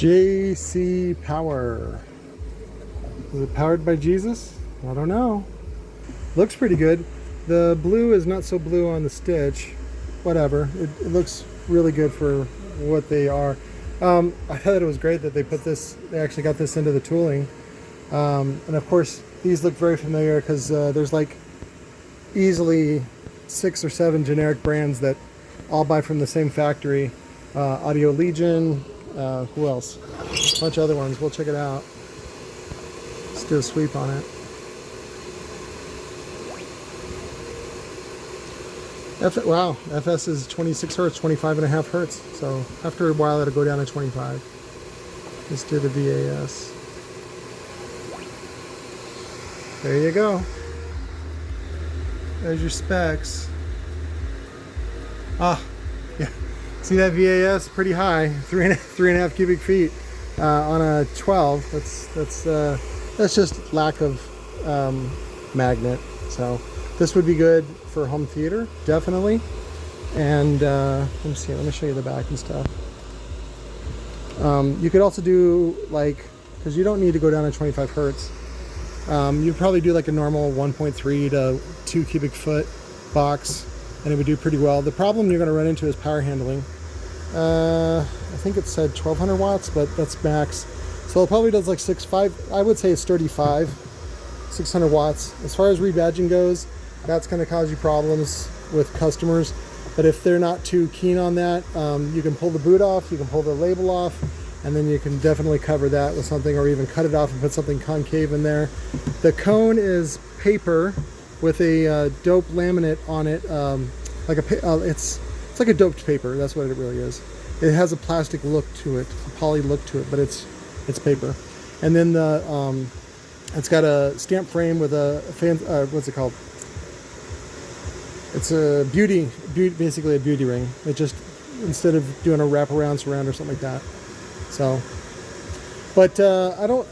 JC Power. Is it powered by Jesus? I don't know. Looks pretty good. The blue is not so blue on the stitch. Whatever. It looks really good for what they are. I thought it was great that they put this, they actually got this into the tooling. And of course, these look very familiar because there's like easily 6 or 7 generic brands that all buy from the same factory. Audio Legion, who else? A bunch of other ones. We'll check it out. Let's do a sweep on it. Wow, FS is 26 hertz, 25.5 hertz. So after a while, it'll go down to 25. Let's do the VAS. There you go. There's your specs. Ah, yeah. See that VAS? Pretty high, 3.5 cubic feet on a 12. That's just lack of magnet. So this would be good for home theater, definitely. And let me see. Let me show you the back and stuff. You could also do like, because you don't need to go down to 25 hertz. You'd probably do like a normal 1.3 to 2 cubic foot box, and it would do pretty well. The problem you're going to run into is power handling. I think it said 1200 watts, but that's max. So it probably does like 6.5. I would say it's 35, 600 watts. As far as rebadging goes, that's going to cause you problems with customers. But if they're not too keen on that, you can pull the boot off, you can pull the label off, and then you can definitely cover that with something, or even cut it off and put something concave in there. The cone is paper with a dope laminate on it, it's like a doped paper. That's what it really is. It has a plastic look to it, a poly look to it, but it's paper. And then the it's got a stamp frame with a what's it called? It's a basically a beauty ring. It just, instead of doing a wraparound surround or something like that. So, but I don't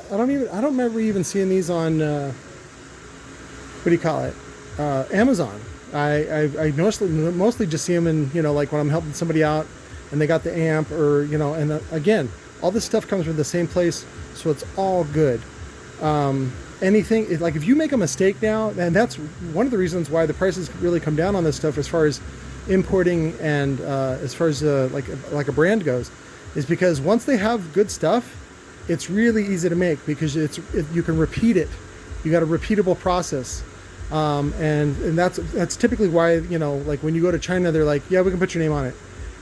remember even seeing these on what do you call it? Amazon. I mostly just see them in, you know, like when I'm helping somebody out and they got the amp, or, you know, and again, all this stuff comes from the same place, so it's all good. Anything, like if you make a mistake now, and that's one of the reasons why the prices really come down on this stuff as far as importing and as far as like a brand goes, is because once they have good stuff, it's really easy to make because you can repeat it. You got a repeatable process. And that's typically why, you know, like when you go to China, they're like, yeah, we can put your name on it,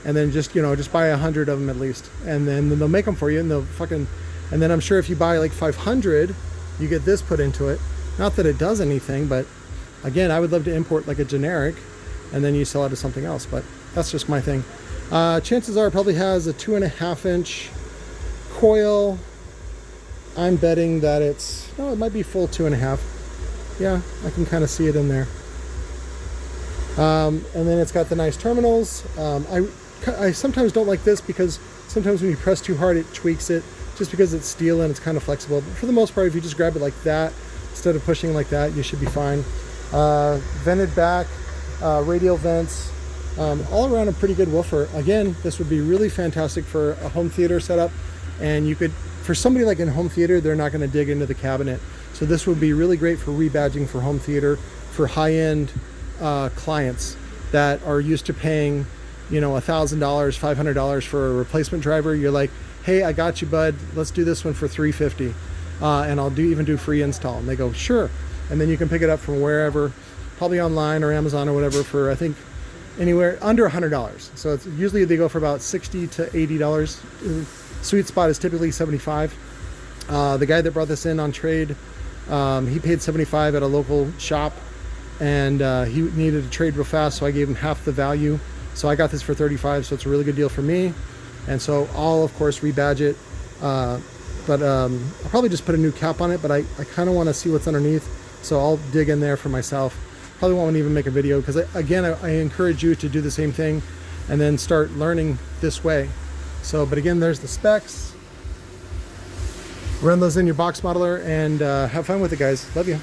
and then just buy 100 of them at least, and then they'll make them for you, and and then I'm sure if you buy like 500, you get this put into it. Not that it does anything, but again, I would love to import like a generic, and then you sell it as something else. But that's just my thing. Chances are it probably has a 2.5-inch coil. I'm betting that it might be full 2.5. Yeah, I can kind of see it in there. And then it's got the nice terminals. I sometimes don't like this because sometimes when you press too hard, it tweaks it, just because it's steel and it's kind of flexible. But for the most part, if you just grab it like that, instead of pushing like that, you should be fine. Vented back, radial vents, all around a pretty good woofer. Again, this would be really fantastic for a home theater setup. And you could, for somebody like in home theater, they're not going to dig into the cabinet. So this would be really great for rebadging for home theater, for high-end clients that are used to paying, you know, $1,000, $500 for a replacement driver. You're like, hey, I got you, bud. Let's do this one for $350, and I'll even do free install. And they go, sure. And then you can pick it up from wherever, probably online or Amazon or whatever, for I think anywhere under $100. So it's usually they go for about $60 to $80. Sweet spot is typically $75. The guy that brought this in on trade, he paid $75 at a local shop, and he needed to trade real fast, so I gave him half the value. So I got this for $35, so it's a really good deal for me. And so I'll, of course, rebadge it, but I'll probably just put a new cap on it, but I kind of want to see what's underneath, so I'll dig in there for myself. Probably won't even make a video, because again, I encourage you to do the same thing and then start learning this way. So, but again, there's the specs. Run those in your box modeler and have fun with it, guys. Love you.